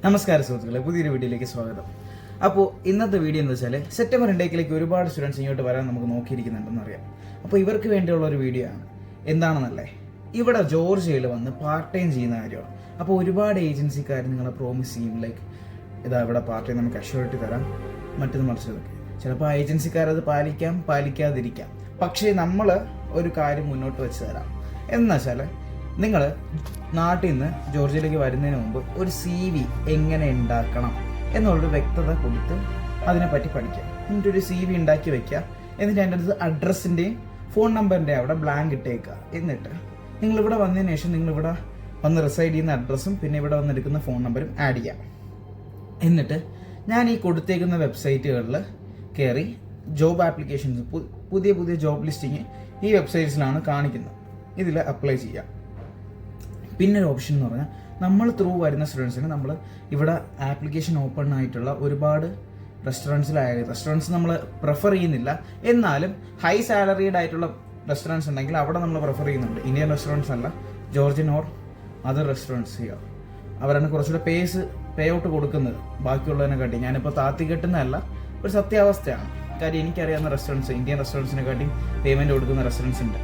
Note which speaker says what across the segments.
Speaker 1: നമസ്കാരം സുഹൃത്തുക്കളെ, പുതിയൊരു വീഡിയോയിലേക്ക് സ്വാഗതം. അപ്പോൾ ഇന്നത്തെ വീഡിയോ എന്ന് വെച്ചാൽ സെപ്റ്റംബർ 2 ഒരുപാട് സ്റ്റുഡൻസ് ഇങ്ങോട്ട് വരാൻ നമുക്ക് നോക്കിയിരിക്കുന്നുണ്ടെന്ന് അറിയാം. അപ്പോൾ ഇവർക്ക് വേണ്ടിയുള്ള ഒരു വീഡിയോ ആണ്. എന്താണെന്നല്ലേ, ഇവിടെ ജോർജിയയിൽ വന്ന് പാർട്ട് ടൈം ചെയ്യുന്ന കാര്യമാണ്. അപ്പോൾ ഒരുപാട് ഏജൻസിക്കാർ നിങ്ങളെ പ്രോമിസ് ചെയ്യും, ലൈക്ക് ഇതാ ഇവിടെ പാർട്ട് ടൈം നമുക്ക് അഷ്യൂരിറ്റി തരാം, മറ്റത് മറിച്ചതൊക്കെ. ചിലപ്പോൾ ആ ഏജൻസിക്കാരത് പാലിക്കാതിരിക്കാം. പക്ഷേ നമ്മൾ ഒരു കാര്യം മുന്നോട്ട് വെച്ച് തരാം. എന്ന് വെച്ചാൽ നിങ്ങൾ നാട്ടിൽ നിന്ന് ജോർജിയയിലേക്ക് വരുന്നതിന് മുമ്പ് ഒരു CV എങ്ങനെ ഉണ്ടാക്കണം എന്നുള്ളൊരു വ്യക്തത കൊടുത്ത് അതിനെപ്പറ്റി പഠിക്കുക. എന്നിട്ട് ഒരു CV ഉണ്ടാക്കി വെക്കുക. എന്നിട്ട് അതിൻ്റെ അടുത്ത് അഡ്രസ്സിൻ്റെയും ഫോൺ നമ്പറിൻ്റെ അവിടെ ബ്ലാങ്ക് ഇട്ടേക്കുക. എന്നിട്ട് നിങ്ങളിവിടെ വന്നതിന് ശേഷം നിങ്ങളിവിടെ വന്ന് റിസൈഡ് ചെയ്യുന്ന അഡ്രസ്സും പിന്നെ ഇവിടെ വന്നെടുക്കുന്ന ഫോൺ നമ്പറും ആഡ് ചെയ്യാം. എന്നിട്ട് ഞാൻ ഈ കൊടുത്തേക്കുന്ന വെബ്സൈറ്റുകളിൽ കയറി ജോബ് ആപ്ലിക്കേഷൻസ്, പുതിയ ജോബ് ലിസ്റ്റിങ് ഈ വെബ്സൈറ്റ്സിലാണ് കാണിക്കുന്നത്. ഇതിൽ അപ്ലൈ ചെയ്യാം. പിന്നെ ഒരു ഓപ്ഷൻ എന്ന് പറഞ്ഞാൽ നമ്മൾ ത്രൂ വരുന്ന സ്റ്റുഡൻസിന് നമ്മൾ ഇവിടെ ആപ്ലിക്കേഷൻ ഓപ്പൺ ആയിട്ടുള്ള ഒരുപാട് റെസ്റ്റോറൻറ്റ്സ് നമ്മൾ പ്രിഫർ ചെയ്യുന്നില്ല. എന്നാലും ഹൈ സാലറീഡ് ആയിട്ടുള്ള റെസ്റ്റോറൻറ്റ്സ് ഉണ്ടെങ്കിൽ അവിടെ നമ്മൾ പ്രിഫർ ചെയ്യുന്നുണ്ട്. ഇന്ത്യൻ റെസ്റ്റോറൻറ്റ്സ് അല്ല, ജോർജിയൻ ഓർ അതർ റെസ്റ്റോറൻറ്റ്സ് ചെയ്യുക. അവരാണ് കുറച്ചുകൂടെ പേ ഔട്ട് കൊടുക്കുന്നത് ബാക്കിയുള്ളതിനെ കാട്ടി. ഞാനിപ്പോൾ താത്തി കെട്ടുന്നതല്ല, ഒരു സത്യാവസ്ഥയാണ്. കാര്യം എനിക്കറിയാവുന്ന റെസ്റ്റോറൻറ്റ്സ്, ഇന്ത്യൻ റെസ്റ്റോറൻറ്റ്സിനെ കാട്ടി പേയ്മെൻറ്റ് കൊടുക്കുന്ന റെസ്റ്റോറൻറ്റ്സ് ഉണ്ട്.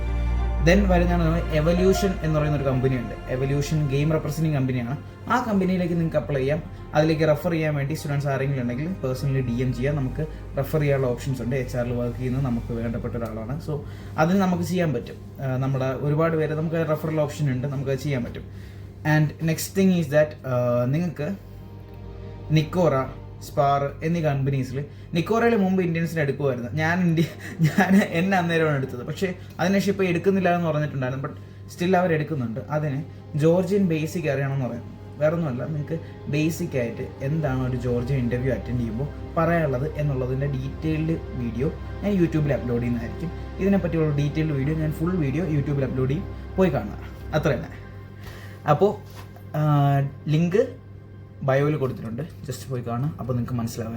Speaker 1: ദെൻ വരുന്നതാണ് എവല്യൂഷൻ എന്ന് പറയുന്ന ഒരു കമ്പനിയുണ്ട്. എവല്യൂഷൻ ഗെയിം റെപ്രസെൻറ്റിംഗ് കമ്പനിയാണ്. ആ കമ്പനിയിലേക്ക് നിങ്ങൾക്ക് അപ്ലൈ ചെയ്യാം. അതിലേക്ക് റെഫർ ചെയ്യാൻ വേണ്ടി സ്റ്റുഡൻസ് ആരെങ്കിലും ഉണ്ടെങ്കിൽ പേഴ്സണലി DM ചെയ്യാം. നമുക്ക് റെഫർ ചെയ്യാനുള്ള ഓപ്ഷൻസ് ഉണ്ട്. HR വർക്ക് ചെയ്യുന്നത് നമുക്ക് വേണ്ടപ്പെട്ട ഒരാളാണ്. സോ അതിന് നമുക്ക് ചെയ്യാൻ പറ്റും. നമ്മുടെ ഒരുപാട് പേര് നമുക്ക് റെഫറൽ ഓപ്ഷൻ ഉണ്ട്, നമുക്ക് അത് ചെയ്യാൻ പറ്റും. And next thing is that നിങ്ങൾക്ക് നിക്കോറ, സ്പാർ എന്നീ കമ്പനീസിൽ, നിക്കോറയിൽ മുമ്പ് ഇന്ത്യൻസിനെ എടുക്കുമായിരുന്നു. ഞാൻ എന്നെ അന്നേരമാണ് എടുത്തത്. പക്ഷേ അതിനുശേഷം ഇപ്പോൾ എടുക്കുന്നില്ല എന്ന് പറഞ്ഞിട്ടുണ്ടായിരുന്നു. ബട്ട് സ്റ്റിൽ അവർ എടുക്കുന്നുണ്ട്. അതിന് ജോർജിയൻ ബേസിക് അറിയണമെന്ന് പറയുന്നത് വേറെ ഒന്നുമല്ല. നിങ്ങൾക്ക് ബേസിക് ആയിട്ട് എന്താണ് ഒരു ജോർജിയൻ ഇൻ്റർവ്യൂ അറ്റൻഡ് ചെയ്യുമ്പോൾ പറയാനുള്ളത് എന്നുള്ളതിൻ്റെ ഡീറ്റെയിൽഡ് വീഡിയോ ഞാൻ യൂട്യൂബിൽ അപ്ലോഡ് ചെയ്യുന്നതായിരിക്കും. ഇതിനെപ്പറ്റിയുള്ള ഡീറ്റെയിൽഡ് വീഡിയോ ഞാൻ ഫുൾ വീഡിയോ യൂട്യൂബിൽ അപ്ലോഡ് ചെയ്യും. പോയി കാണുക, അത്ര തന്നെ. അപ്പോൾ ലിങ്ക് ബയോയിൽ കൊടുത്തിട്ടുണ്ട്, ജസ്റ്റ് പോയി കാണുക. അപ്പോൾ നിങ്ങൾക്ക് മനസ്സിലാവും.